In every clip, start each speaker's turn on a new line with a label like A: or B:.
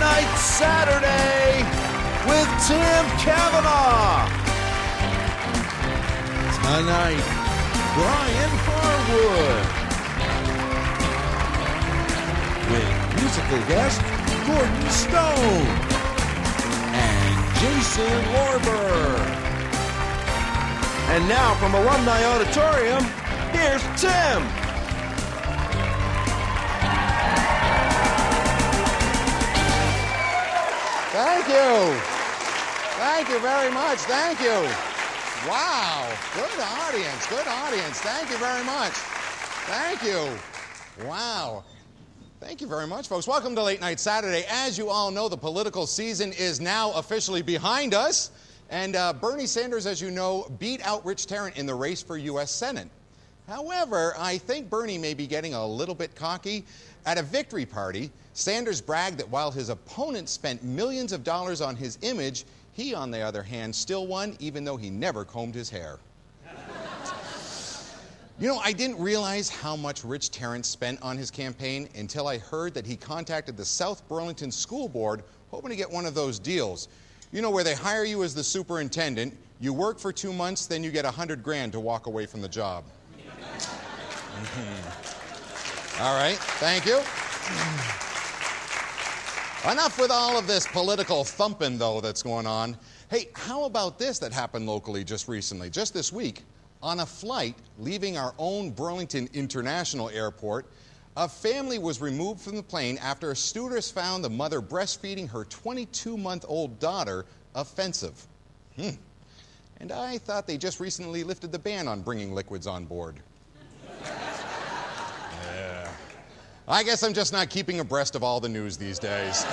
A: Night Saturday with Tim Kavanagh. Tonight, Brian Harwood. With musical guest Gordon Stone and Jason Lorber. And now from Alumni Auditorium, here's Tim.
B: Thank you. Thank you very much. Thank you. Wow. Good audience. Good audience. Thank you very much. Thank you. Wow. Thank you very much, folks. Welcome to Late Night Saturday. As you all know, the political season is now officially behind us. And Bernie Sanders, as you know, beat out Rich Tarrant in the race for U.S. Senate. However, I think Bernie may be getting a little bit cocky. At a victory party, Sanders bragged that while his opponent spent millions of dollars on his image, he, on the other hand, still won, even though he never combed his hair. You know, I didn't realize how much Rich Tarrant spent on his campaign until I heard that he contacted the South Burlington School Board hoping to get one of those deals. You know, where they hire you as the superintendent, you work for 2 months, then you get $100,000 to walk away from the job. All right, thank you. Enough with all of this political thumping, though, that's going on. Hey, how about this that happened locally just recently, just this week? On a flight leaving our own Burlington International Airport, a family was removed from the plane after a stewardess found the mother breastfeeding her 22-month-old daughter offensive. And I thought they just recently lifted the ban on bringing liquids on board. Yeah. I guess I'm just not keeping abreast of all the news these days.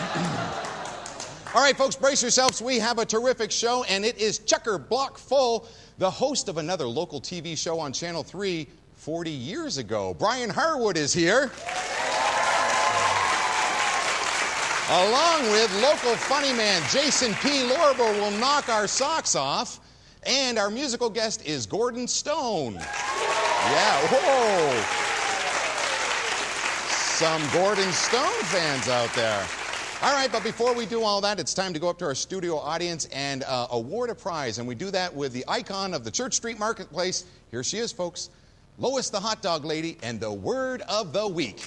B: All right, folks, brace yourselves. We have a terrific show, and it is chock-a-block full. The host of another local TV show on Channel 3 40 years ago, Brian Harwood, is here. Along with local funny man Jason P. Lorber will knock our socks off. And our musical guest is Gordon Stone. Yeah, whoa. Some Gordon Stone fans out there. All right, but before we do all that, it's time to go up to our studio audience and award a prize. And we do that with the icon of the Church Street Marketplace. Here she is, folks. Lois the Hot Dog Lady and the Word of the Week.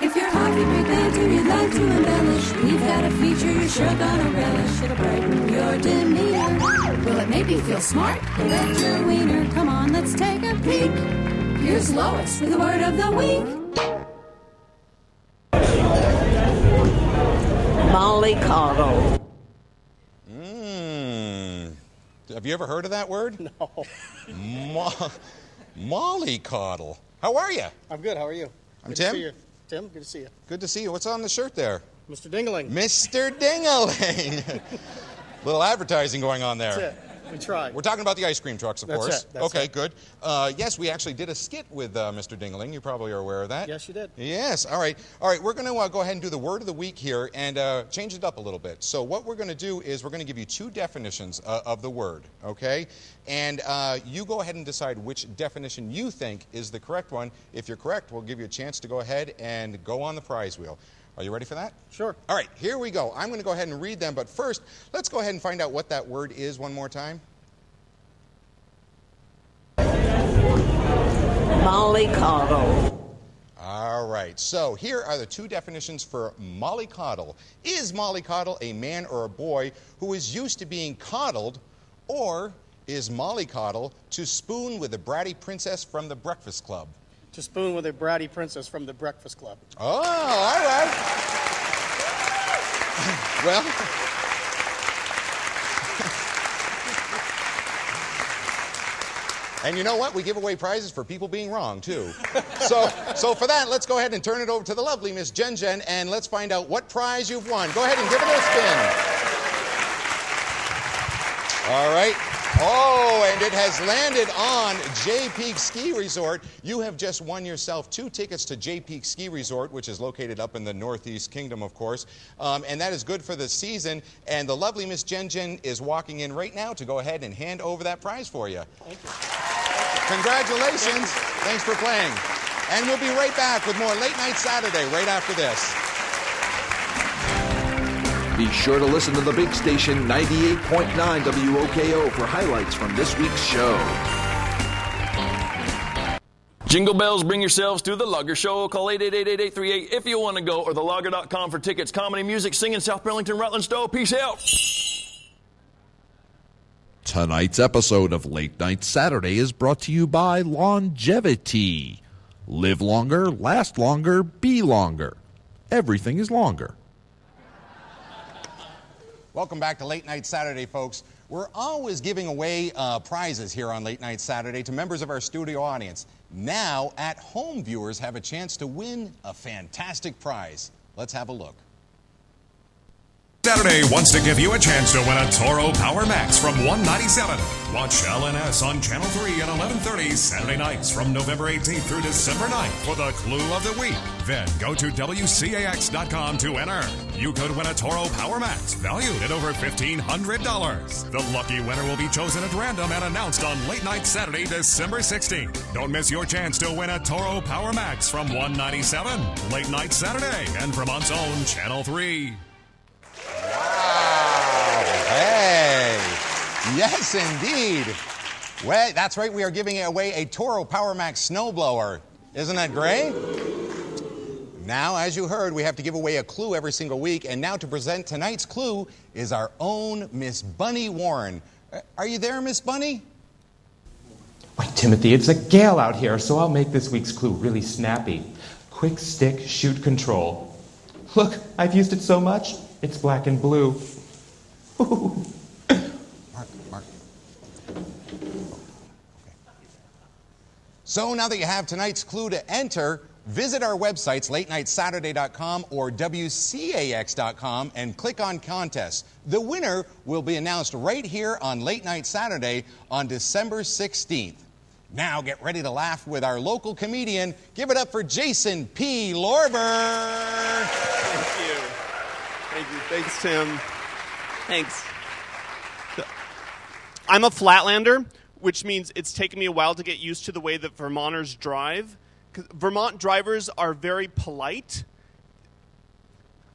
C: If you're hungry, big band and you'd like to embellish, we've got a feature you're sure gonna relish. It'll brighten your demeanor. Will it make you feel smart? Bet your wiener. Come on, let's take a peek. Here's Lois with the Word of the Week.
D: Mollycoddle.
B: Have you ever heard of that word?
E: No.
B: Mollycoddle. How are you?
E: I'm good. How are you?
B: I'm
E: Tim.
B: Tim.
E: Good to see you. Tim, good to see you.
B: Good to see you. What's on the shirt there?
E: Mr. Dingaling.
B: Mr. Dingaling. Little advertising going on there.
E: That's it. We tried.
B: We're talking about the ice cream trucks, of course.
E: That's
B: okay,
E: it.
B: Good. Yes, we actually did a skit with Mr. Dingaling. You probably are aware of that.
E: Yes, you did.
B: Yes. All right. All right. We're going to go ahead and do the Word of the Week here and change it up a little bit. So what we're going to do is we're going to give you two definitions of the word, okay? And you go ahead and decide which definition you think is the correct one. If you're correct, we'll give you a chance to go ahead and go on the prize wheel. Are you ready for that?
E: Sure.
B: All right. Here we go. I'm going to go ahead and read them. But first, let's go ahead and find out what that word is one more time.
D: Mollycoddle.
B: All right, so here are the two definitions for mollycoddle. Is mollycoddle a man or a boy who is used to being coddled, or is mollycoddle to spoon with a bratty princess from the Breakfast Club?
E: To spoon with a bratty princess from the Breakfast Club.
B: Oh, all right. Well, and you know what? We give away prizes for people being wrong, too. So for that, let's go ahead and turn it over to the lovely Miss Jen Jen, and let's find out what prize you've won. Go ahead and give it a spin. All right. Oh, and it has landed on Jay Peak Ski Resort. You have just won yourself 2 tickets to Jay Peak Ski Resort, which is located up in the Northeast Kingdom, of course. And that is good for the season. And the lovely Miss Jen Jen is walking in right now to go ahead and hand over that prize for you.
E: Thank you.
B: Congratulations. Thanks for playing. And we'll be right back with more Late Night Saturday right after this.
A: Be sure to listen to the big station 98.9 WOKO for highlights from this week's show.
F: Jingle bells, bring yourselves to the Logger Show. Call 888-8838 if you want to go, or thelogger.com for tickets. Comedy, music, singing, South Burlington, Rutland, Stowe. Peace out.
A: Tonight's episode of Late Night Saturday is brought to you by Longevity. Live longer, last longer, be longer. Everything is longer.
B: Welcome back to Late Night Saturday, folks. We're always giving away prizes here on Late Night Saturday to members of our studio audience. Now, at-home viewers have a chance to win a fantastic prize. Let's have a look.
G: Saturday wants to give you a chance to win a Toro Power Max from 197. Watch LNS on Channel 3 at 11:30 Saturday nights from November 18th through December 9th for the Clue of the Week. Then go to WCAX.com to enter. You could win a Toro Power Max valued at over $1,500. The lucky winner will be chosen at random and announced on Late Night Saturday, December 16th. Don't miss your chance to win a Toro Power Max from 197. Late Night Saturday and from Vermont's own Channel 3.
B: Wow. Hey. Yes, indeed. Well, that's right. We are giving away a Toro Power Max snowblower. Isn't that great? Now, as you heard, we have to give away a clue every single week. And now to present tonight's clue is our own Miss Bunny Warren. Are you there, Miss Bunny?
H: Wait, Timothy, it's a gale out here, so I'll make this week's clue really snappy. Quick stick, shoot control. Look, I've used it so much. It's black and blue.
B: Mark. Okay. So now that you have tonight's clue to enter, visit our websites, latenightsaturday.com or WCAX.com, and click on contests. The winner will be announced right here on Late Night Saturday on December 16th. Now get ready to laugh with our local comedian. Give it up for Jason P. Lorber.
I: Thank you. Thanks, Tim. Thanks. I'm a Flatlander, which means it's taken me a while to get used to the way that Vermonters drive. 'Cause Vermont drivers are very polite.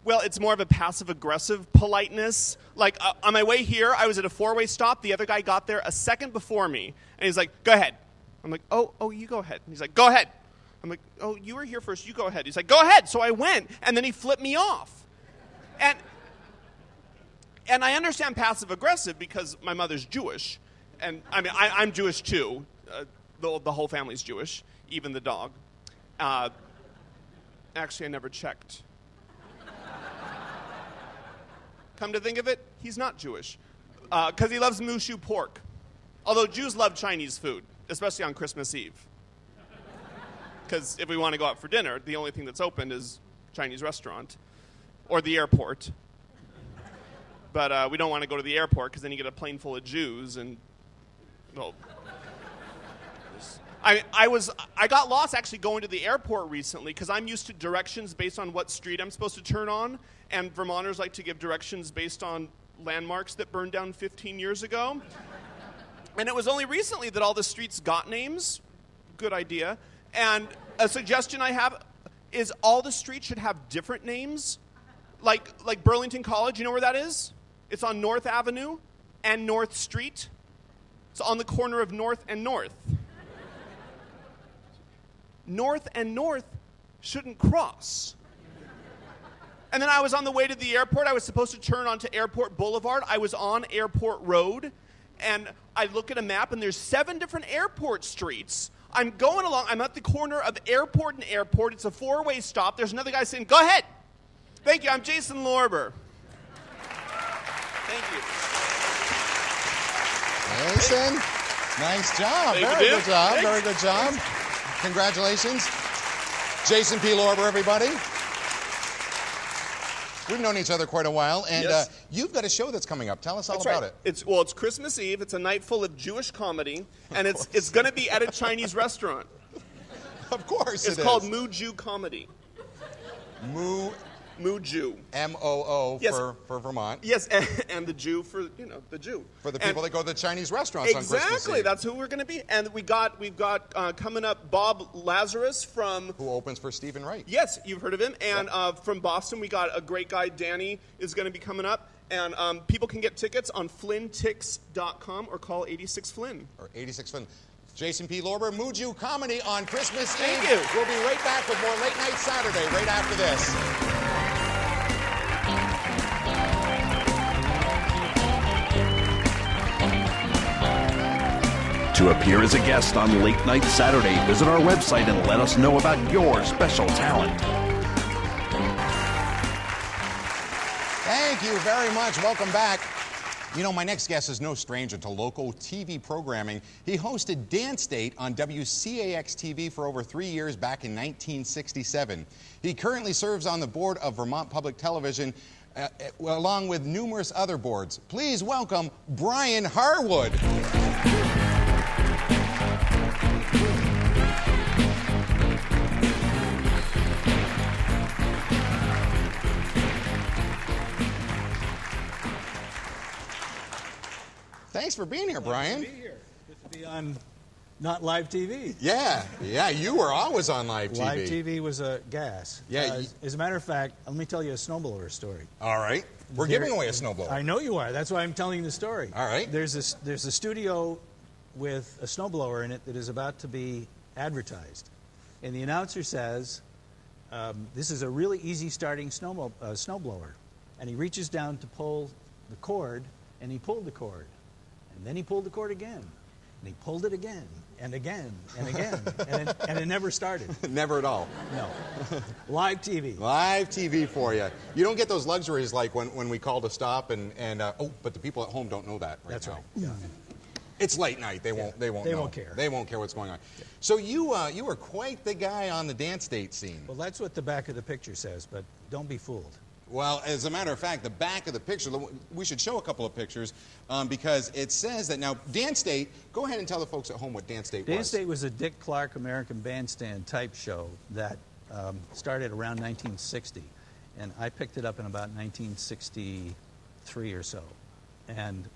I: Well, it's more of a passive-aggressive politeness. Like, on my way here, I was at a four-way stop. The other guy got there a second before me. And he's like, go ahead. I'm like, oh, you go ahead. And he's like, go ahead. I'm like, oh, you were here first. You go ahead. He's like, go ahead. So I went, and then he flipped me off. And I understand passive-aggressive because my mother's Jewish. And, I mean, I'm Jewish, too. The whole family's Jewish, even the dog. Actually, I never checked. Come to think of it, he's not Jewish. Because he loves mushu pork. Although Jews love Chinese food, especially on Christmas Eve. Because if we want to go out for dinner, the only thing that's open is Chinese restaurant or the airport. But we don't want to go to the airport because then you get a plane full of Jews and, well, I got lost actually going to the airport recently because I'm used to directions based on what street I'm supposed to turn on, and Vermonters like to give directions based on landmarks that burned down 15 years ago. And it was only recently that all the streets got names. Good idea. And a suggestion I have is all the streets should have different names. Like Burlington College, you know where that is? It's on North Avenue and North Street. It's on the corner of North and North. North and North shouldn't cross. And then I was on the way to the airport. I was supposed to turn onto Airport Boulevard. I was on Airport Road, and I look at a map, and there's 7 different airport streets. I'm going along. I'm at the corner of Airport and Airport. It's a 4-way stop. There's another guy saying, go ahead. Thank you. I'm Jason Lorber. Thank you.
B: Jason, nice job. Very good job.
I: Thanks.
B: Very good job. Congratulations. Jason P. Lorber, everybody. We've known each other quite a while, and
I: Yes.
B: You've got a show that's coming up. Tell us all
I: That's
B: about
I: right.
B: it.
I: It's Christmas Eve. It's a night full of Jewish comedy, and it's going to be at a Chinese restaurant.
B: Of course
I: It's called Moo Jew Comedy.
B: Moo
I: Moo Jew.
B: M-O-O
I: Yes.
B: for Vermont.
I: Yes, and the Jew for, the Jew.
B: For the people that go to the Chinese restaurants on Christmas Eve.
I: Exactly, that's who we're going to be. And we've got coming up Bob Lazarus from...
B: Who opens for Stephen Wright.
I: Yes, you've heard of him. And from Boston, we got a great guy, Danny, is going to be coming up. And people can get tickets on FlynnTix.com or call 86-FLYNN.
B: Or 86-FLYNN. Jason P. Lorber, Moo Jew Comedy on Christmas Eve.
I: Thank you.
B: We'll be right back with more Late Night Saturday right after this.
A: To appear as a guest on Late Night Saturday, visit our website and let us know about your special talent.
B: Thank you very much. Welcome back. You know, my next guest is no stranger to local TV programming. He hosted Dance Date on WCAX-TV for over 3 years back in 1967. He currently serves on the board of Vermont Public Television, along with numerous other boards. Please welcome Brian Harwood. Thanks for being here, Brian.
J: Good to be here. Good to be on not live TV.
B: Yeah, you were always on live TV.
J: Live TV was a gas.
B: Yeah.
J: As a matter of fact, let me tell you a snowblower story.
B: All right. We're giving away a snowblower.
J: I know you are. That's why I'm telling the story.
B: All right.
J: There's a studio with a snowblower in it that is about to be advertised. And the announcer says, this is a really easy starting snowblower. And he reaches down to pull the cord, and he pulled the cord. And then he pulled the cord again, and he pulled it again, and again, and again, and it never started.
B: Never at all.
J: No. Live TV.
B: Live TV for you. You don't get those luxuries like when we call to stop but the people at home don't know that
J: That's
B: now.
J: right. Yeah.
B: It's late night. They won't know.
J: won't care.
B: They won't care what's going on. Yeah. So you were quite the guy on the Dance Date scene.
J: Well, that's what the back of the picture says, but don't be fooled.
B: Well, as a matter of fact, the back of the picture, we should show a couple of pictures because it says that now Dance Date, go ahead and tell the folks at home what Dance Date was.
J: Dance Date was a Dick Clark American Bandstand type show that started around 1960. And I picked it up in about 1963 or so. And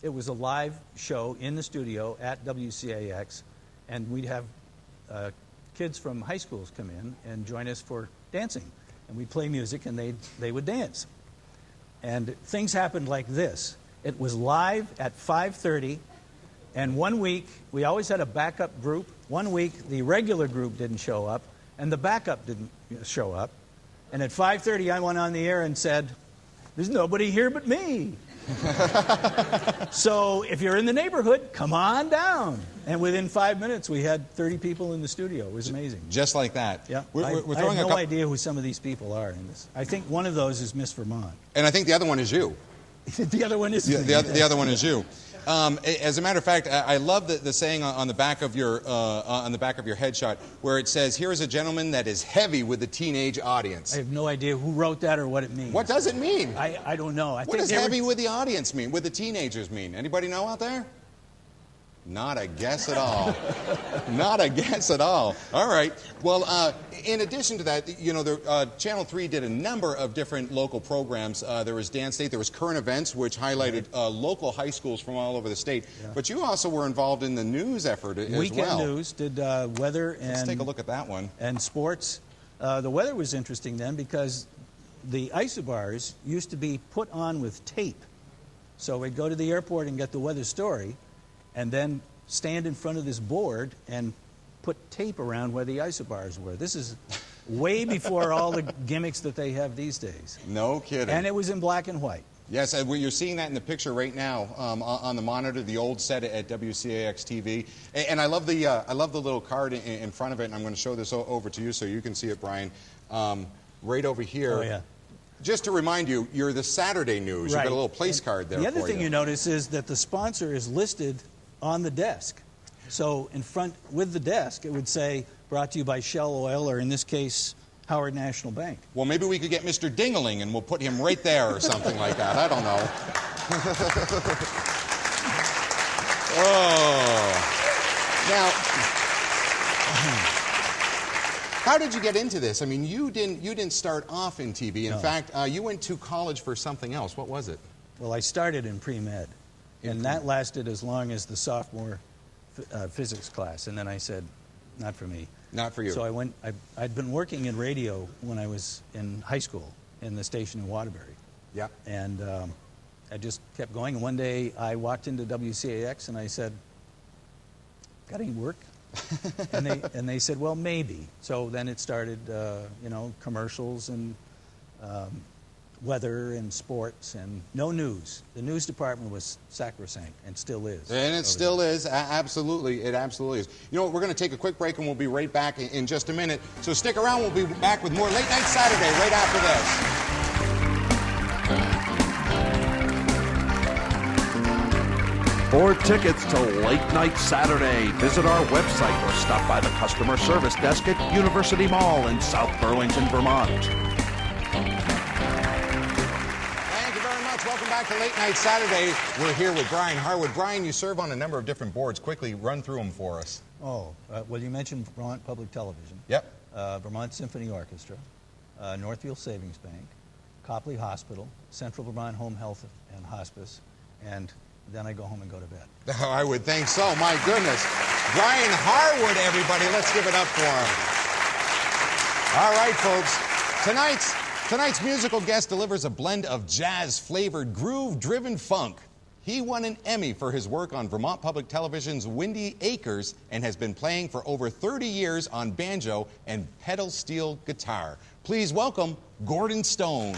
J: it was a live show in the studio at WCAX. And we'd have kids from high schools come in and join us for dancing. And we'd play music, and they would dance. And things happened like this. It was live at 5:30, and 1 week, we always had a backup group. 1 week, the regular group didn't show up, and the backup didn't show up. And at 5:30, I went on the air and said, "There's nobody here but me." So if you're in the neighborhood, come on down. And within 5 minutes, we had 30 people in the studio. It was amazing.
B: Just like that.
J: Yeah.
B: We're
J: I
B: throwing
J: have no idea who some of these people are in this. I think one of those is Miss Vermont.
B: And I think the other one is you.
J: The other one is
B: the other one is you. As a matter of fact, I love the saying on the back of your headshot where it says, "Here is a gentleman that is heavy with the teenage audience."
J: I have no idea who wrote that or what it means.
B: What does it mean?
J: I don't know.
B: What does heavy with the audience mean? With the teenagers mean? Anybody know out there? Not a guess at all. Not a guess at all. All right. Well, in addition to that, Channel 3 did a number of different local programs. There was Dance Date. There was Current Events, which highlighted local high schools from all over the state. Yeah. But you also were involved in the news effort as well.
J: Weekend News did weather and...
B: Let's take a look at that one.
J: And sports. The weather was interesting then because the isobars used to be put on with tape. So we'd go to the airport and get the weather story, and then stand in front of this board and put tape around where the isobars were. This is way before all the gimmicks that they have these days.
B: No kidding.
J: And it was in black and white.
B: Yes, you're seeing that in the picture right now on the monitor, the old set at WCAX-TV. And I love the little card in front of it, and I'm going to show this over to you so you can see it, Brian. Right over here.
J: Oh, yeah.
B: Just to remind you, you're the Saturday News.
J: Right.
B: You've got a little place card there.
J: The other thing you notice is that the sponsor is listed on the desk. So in front, with the desk, it would say, brought to you by Shell Oil, or in this case, Howard National Bank.
B: Well, maybe we could get Mr. Dingaling, and we'll put him right there or something like that. I don't know. Oh. Now, How did you get into this? I mean, you didn't start off in TV. In fact, you went to college for something else. What was it?
J: Well, I started in pre-med, and that lasted as long as the sophomore physics class, and then I said, not for me.
B: Not for you.
J: So I'd been working in radio when I was in high school in the station in Waterbury.
B: Yeah.
J: And I just kept going, and one day I walked into WCAX and I said, got any work? and they said, well, maybe. So then it started, commercials and weather and sports and no news. The news department was sacrosanct and still is.
B: And it still is. Absolutely. It absolutely is. You know what? We're going to take a quick break and we'll be right back in just a minute. So stick around. We'll be back with more Late Night Saturday right after this.
A: For tickets to Late Night Saturday, visit our website or stop by the customer service desk at University Mall in South Burlington, Vermont.
B: Thank you very much. Welcome back to Late Night Saturday. We're here with Brian Harwood. Brian, you serve on a number of different boards. Quickly run through them for us.
J: Well, you mentioned Vermont Public Television.
B: Yep.
J: Vermont Symphony Orchestra, Northfield Savings Bank, Copley Hospital, Central Vermont Home Health and Hospice, and then I go home and go to bed.
B: Oh, I would think so. My goodness. Brian Harwood, everybody. Let's give it up for him. All right, folks. Tonight's musical guest delivers a blend of jazz-flavored, groove-driven funk. He won an Emmy for his work on Vermont Public Television's Windy Acres and has been playing for over 30 years on banjo and pedal steel guitar. Please welcome Gordon Stone.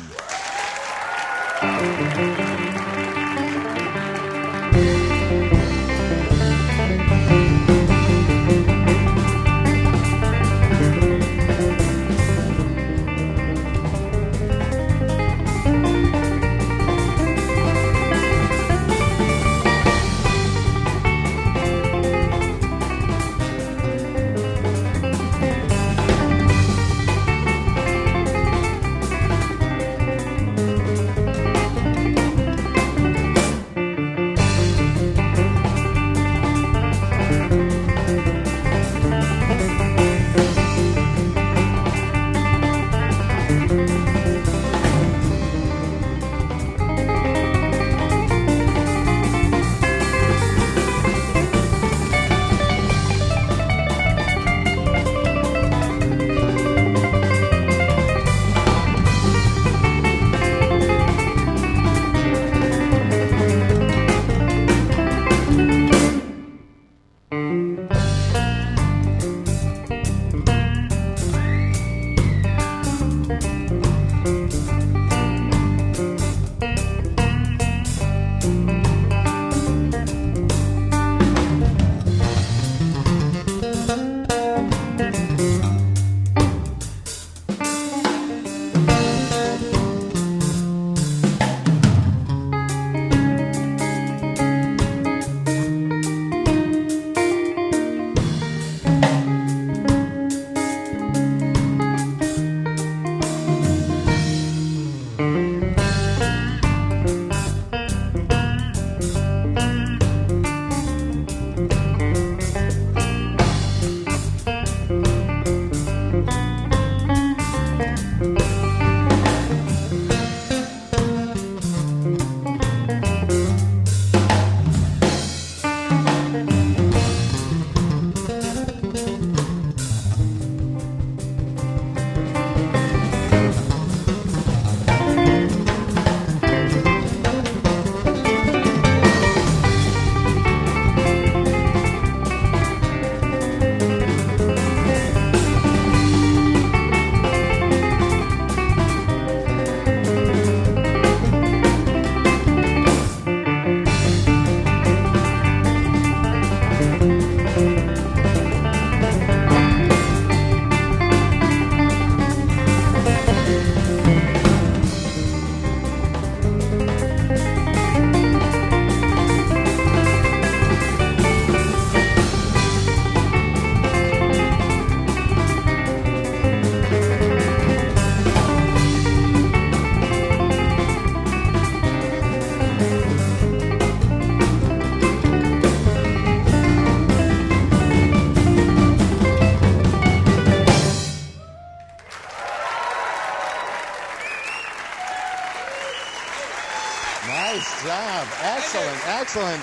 B: Nice job. Excellent, excellent.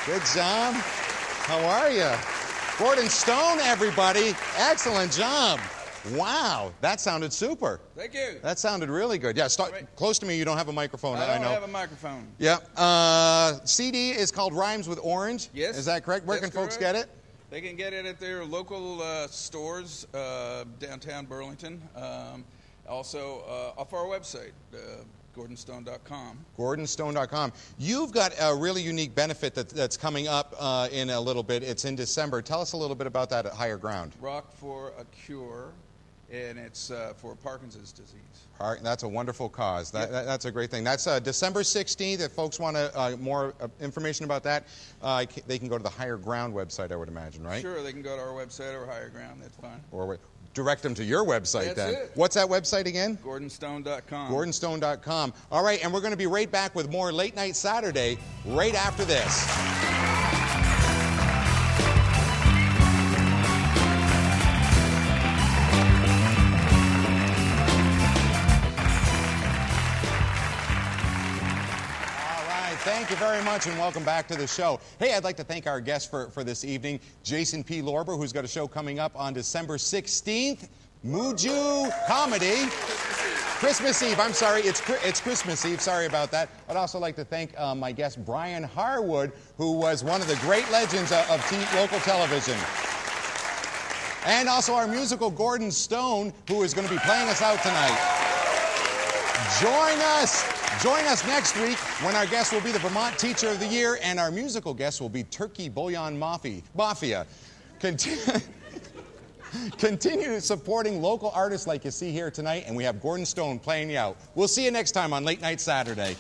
B: Good job. How are you? Gordon Stone, everybody. Excellent job. Wow, that sounded super.
K: Thank you.
B: That sounded really good. Yeah, close to me. You don't have a microphone.
K: I don't
B: know.
K: have a microphone.
B: Yeah. CD is called Rhymes with Orange.
K: Yes.
B: Is that correct? Where can folks get it?
K: They can get it at their local stores, downtown Burlington. Also off our website, GordonStone.com.
B: GordonStone.com. You've got a really unique benefit that's coming up in a little bit. It's in December. Tell us a little bit about that at Higher Ground.
K: Rock for a Cure, and it's for Parkinson's disease.
B: That's a wonderful cause. That's a great thing. That's December 16th. If folks want more information about that, they can go to the Higher Ground website, I would imagine, right?
K: Sure, they can go to our website or Higher Ground. That's fine.
B: Or direct them to your website.
K: That's it.
B: What's that website again?
K: GordonStone.com.
B: GordonStone.com. All right, and we're going to be right back with more Late Night Saturday right after this. Thank you very much, and welcome back to the show. Hey, I'd like to thank our guest for this evening, Jason P. Lorber, who's got a show coming up on December 16th, Muju Comedy. Christmas Eve. I'm sorry, it's Christmas Eve. Sorry about that. I'd also like to thank my guest, Brian Harwood, who was one of the great legends of local television. And also our musical Gordon Stone, who is going to be playing us out tonight. Join us next week when our guest will be the Vermont Teacher of the Year, and our musical guest will be Turkey Bouillon Mafia. Continue supporting local artists like you see here tonight, and we have Gordon Stone playing you out. We'll see you next time on Late Night Saturday.